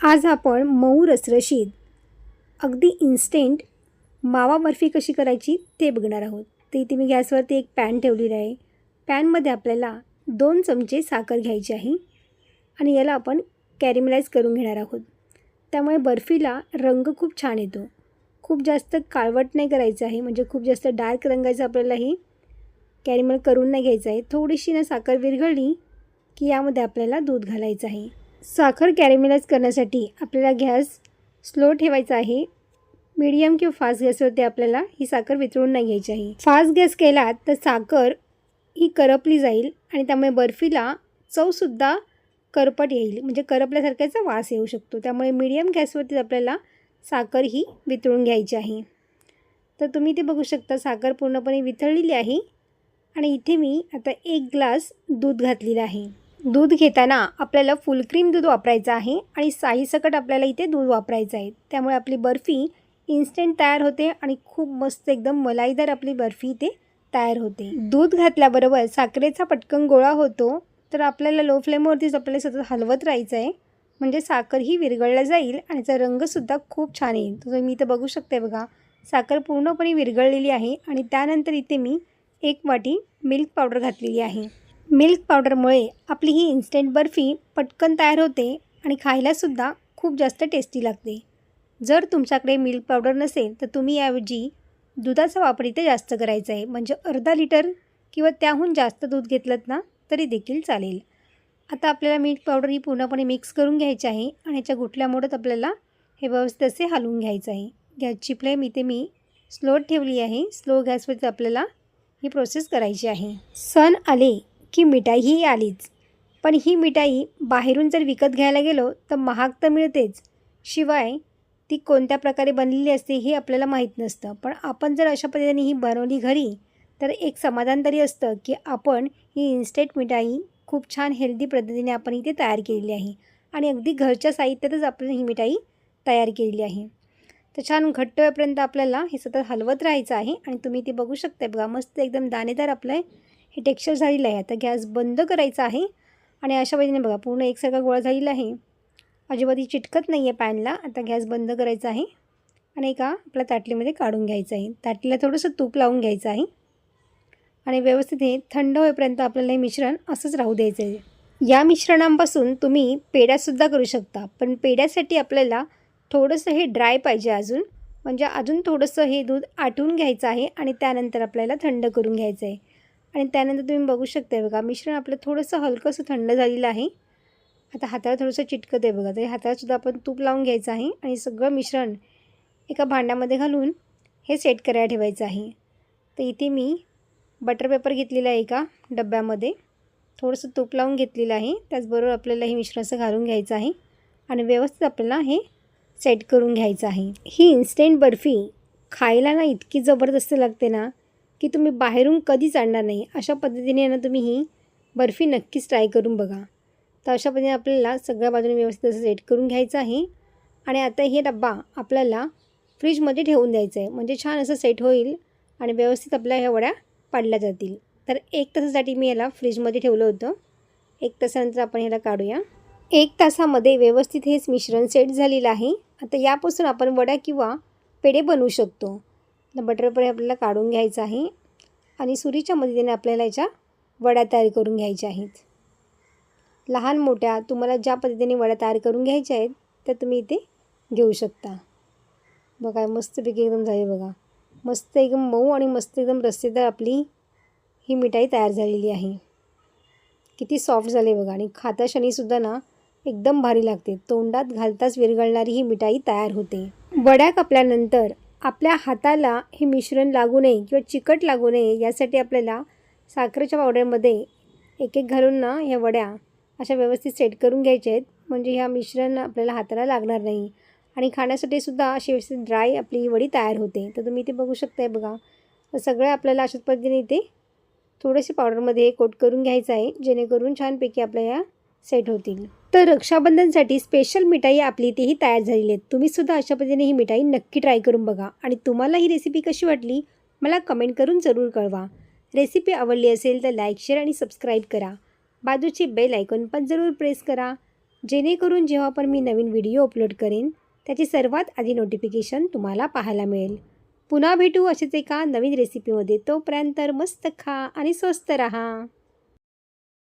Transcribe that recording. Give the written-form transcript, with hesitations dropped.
आज आपण मऊ रसरशीत अगदी इन्स्टंट मावा बर्फी कशी करायची ते बघणार आहोत. तर इथे मी गॅसवरती एक पॅन ठेवलेला आहे. पॅनमध्ये आपल्याला 2 चमचे साखर घ्यायची आहे आणि याला आपण कॅरेमलाइज करून घेणार आहोत. त्यामुळे बर्फीला रंग खूप छान येतो. खूप जास्त काळवट नाही करायचं आहे, म्हणजे खूप जास्त डार्क रंगाचं आपल्याला ही कॅरेमल करून नाही घ्यायचं आहे. थोडीशी ना साखर विरघळली की यामध्ये आपल्याला दूध घालायचं आहे. साखर कॅरेमलाइज करण्यासाठी आपल्याला गॅस स्लो ठेवायचा आहे. मीडियम किंवा फास्ट गॅसवरती आपल्याला ही साखर वितळून नाही घ्यायची आहे. फास्ट गॅस केला तर साखर ही करपली जाईल आणि त्यामुळे बर्फीला चवसुद्धा करपट येईल, म्हणजे करपल्यासारख्याचा वास येऊ शकतो. त्यामुळे मीडियम गॅसवरती आपल्याला साखर ही वितळून घ्यायची आहे. तर तुम्ही ते बघू शकता साखर पूर्णपणे वितळलेली आहे आणि इथे मी आता 1 ग्लास दूध घातलेलं आहे. दूध घेताना आपल्याला फुल क्रीम दूध वापरायचं आहे आणि साईसकट आपल्याला इथे दूध वापरायचं आहे. त्यामुळे आपली बर्फी इन्स्टंट तयार होते आणि खूप मस्त एकदम मलाईदार आपली बर्फी इथे तयार होते. दूध घातल्याबरोबर साखरेचा पटकन गोळा होतो, तर आपल्याला लो फ्लेमवरतीच आपल्याला सतत हलवत राहायचं आहे, म्हणजे साखर ही विरघळला जाईल आणि त्याचा रंगसुद्धा खूप छान येईल. तर मी इथं बघू शकते बघा, साखर पूर्णपणे विरघळलेली आहे आणि त्यानंतर इथे मी 1 वाटी मिल्क पावडर घातलेली आहे. मिल्क पावडरमुळे आपली ही इन्स्टंट बर्फी पटकन तयार होते आणि खायलासुद्धा खूप जास्त टेस्टी लागते. जर तुमच्याकडे मिल्क पावडर नसेल तर तुम्ही याऐवजी दुधाचा वापर इथे जास्त करायचा आहे, म्हणजे अर्धा लिटर किंवा त्याहून जास्त दूध घेतलं ना तरी देखील चालेल. आता आपल्याला मिल्क पावडर ही पूर्णपणे मिक्स करून घ्यायची आहे आणि याच्या गुठल्या मोडत आपल्याला हे व्यवस्थित असे हलवून घ्यायचं आहे. गॅसची फ्लेम इथे मी स्लो ठेवली आहे. स्लो गॅसवरती आपल्याला ही प्रोसेस करायची आहे. सण आले की मिठाई ही आलीच, पण ही मिठाई बाहेरून जर विकत घ्यायला गेलो तर महाग तर मिळतेच, शिवाय ती कोणत्या प्रकारे बनलेली असते हे आपल्याला माहीत नसतं. पण आपण जर अशा पद्धतीने ही बनवली घरी तर एक समाधान तरी असतं की आपण ही इन्स्टंट मिठाई खूप छान हेल्दी पद्धतीने आपण इथे तयार केलेली आहे आणि अगदी घरच्या साहित्यातच आपण ही मिठाई तयार केलेली आहे. तर छान घट्ट होईपर्यंत आपल्याला हे सतत हलवत राहायचं आहे आणि तुम्ही ते बघू शकता बघा, मस्त एकदम दाणेदार आपलं हे टेक्स्चर झालेलं आहे. आता गॅस बंद करायचा आहे आणि अशा पद्धतीने बघा पूर्ण एकसारखा गोळा झालेला आहे, अजिबात चिटकत नाही आहे पॅनला. आता गॅस बंद करायचा आहे आणि एका आपल्या ताटलीमध्ये काढून घ्यायचं आहे. ताटलीला थोडंसं तूप लावून घ्यायचं आहे आणि व्यवस्थित हे थंड होईपर्यंत आपल्याला हे मिश्रण असंच राहू द्यायचं आहे. या मिश्रणापासून तुम्ही पेढ्यासुद्धा करू शकता, पण पेढ्यासाठी आपल्याला थोडंसं हे ड्राय पाहिजे अजून, म्हणजे अजून थोडंसं हे दूध आटून घ्यायचं आहे आणि त्यानंतर आपल्याला थंड करून घ्यायचं आहे. आणि त्यानंतर तुम्ही बघू शकता बघा, मिश्रण आपलं थोडंसं हलकंसं थंड झालेलं आहे. आता हाताला थोडंसं चिटकत आहे बघा, तरी हातालासुद्धा आपण तूप लावून घ्यायचं आहे आणि सगळं मिश्रण एका भांड्यामध्ये घालून हे सेट करायला ठेवायचं आहे. तर इथे मी बटर पेपर घेतलेला आहे एका डब्यामध्ये, थोडंसं तूप लावून घेतलेलं आहे. त्याचबरोबर आपल्याला हे मिश्रण असं घालून घ्यायचं आहे आणि व्यवस्थित आपल्याला हे सेट करून घ्यायचं आहे. ही इन्स्टंट बर्फी खायला ना इतकी जबरदस्त लागते ना की तुम्ही बाहेरून कधीच आणणार नाही. अशा पद्धतीने ना तुम्ही ही बर्फी नक्कीच ट्राय करून बघा. तर अशा पद्धतीने आपल्याला सगळ्या बाजूने व्यवस्थित असं सेट करून घ्यायचं आहे आणि आता हे डब्बा आपल्याला फ्रीजमध्ये ठेवून द्यायचं आहे, म्हणजे छान असं सेट होईल आणि व्यवस्थित आपल्या ह्या वड्या पाडल्या जातील. तर 1 तासासाठी मी याला फ्रीजमध्ये ठेवलं होतं. 1 तासानंतर आपण ह्याला काढूया. 1 तासामध्ये व्यवस्थित हेच मिश्रण सेट झालेलं आहे. आता यापासून आपण वड्या किंवा पेढे बनवू शकतो. तर बटर पेपर आपल्याला काढून घ्यायचं आहे आणि सुरीच्या मदतीने आपल्याला याच्या वड्या तयार करून घ्यायच्या आहेत. लहान मोठ्या तुम्हाला ज्या पद्धतीने वड्या तयार करून घ्यायच्या आहेत त्या तुम्ही इथे घेऊ शकता. बघा मस्तपैकी एकदम झाली बघा, मस्त एकदम मऊ आणि मस्त एकदम रस्सेदार आपली ही मिठाई तयार झालेली आहे. किती सॉफ्ट झाली बघा आणि खाता क्षणीसुद्धा ना एकदम भारी लागते. तोंडात घालताच विरघळणारी ही मिठाई तयार होते. वड्या कापल्यानंतर आपल्या हाताला हे मिश्रण लागू नये किंवा चिकट लागू नये यासाठी आपल्याला साखरेच्या पावडरमध्ये एक घालून ना ह्या वड्या अशा व्यवस्थित सेट करून घ्यायच्या आहेत, म्हणजे ह्या मिश्रण आपल्याला हाताला लागणार नाही आणि खाण्यासाठी सुद्धा अशी व्यवस्थित ड्राय आपली ही वडी तयार होते. तर तुम्ही इथे बघू शकताय बघा, तर सगळं आपल्याला अशाच पद्धतीने इथे थोडेसे पावडरमध्ये कोट करून घ्यायचं आहे, जेणेकरून छानपैकी आपल्या या सेट होतील. तर रक्षाबंधनसाठी स्पेशल मिठाई आपली इथेही तयार झालेली आहे. तुम्हीसुद्धा अशा पद्धतीने ही मिठाई नक्की ट्राय करून बघा आणि तुम्हाला ही रेसिपी कशी वाटली मला कमेंट करून जरूर कळवा. रेसिपी आवडली असेल तर लाईक, शेअर आणि सबस्क्राईब करा. बाजूची बेल आयकॉन पण जरूर प्रेस करा, जेणेकरून जेव्हा पण मी नवीन व्हिडिओ अपलोड करेन त्याची सर्वात आधी नोटिफिकेशन तुम्हाला पाहायला मिळेल. पुन्हा भेटू असेच एका नवीन रेसिपीमध्ये. तोपर्यंत मस्त खा आणि स्वस्त रहा.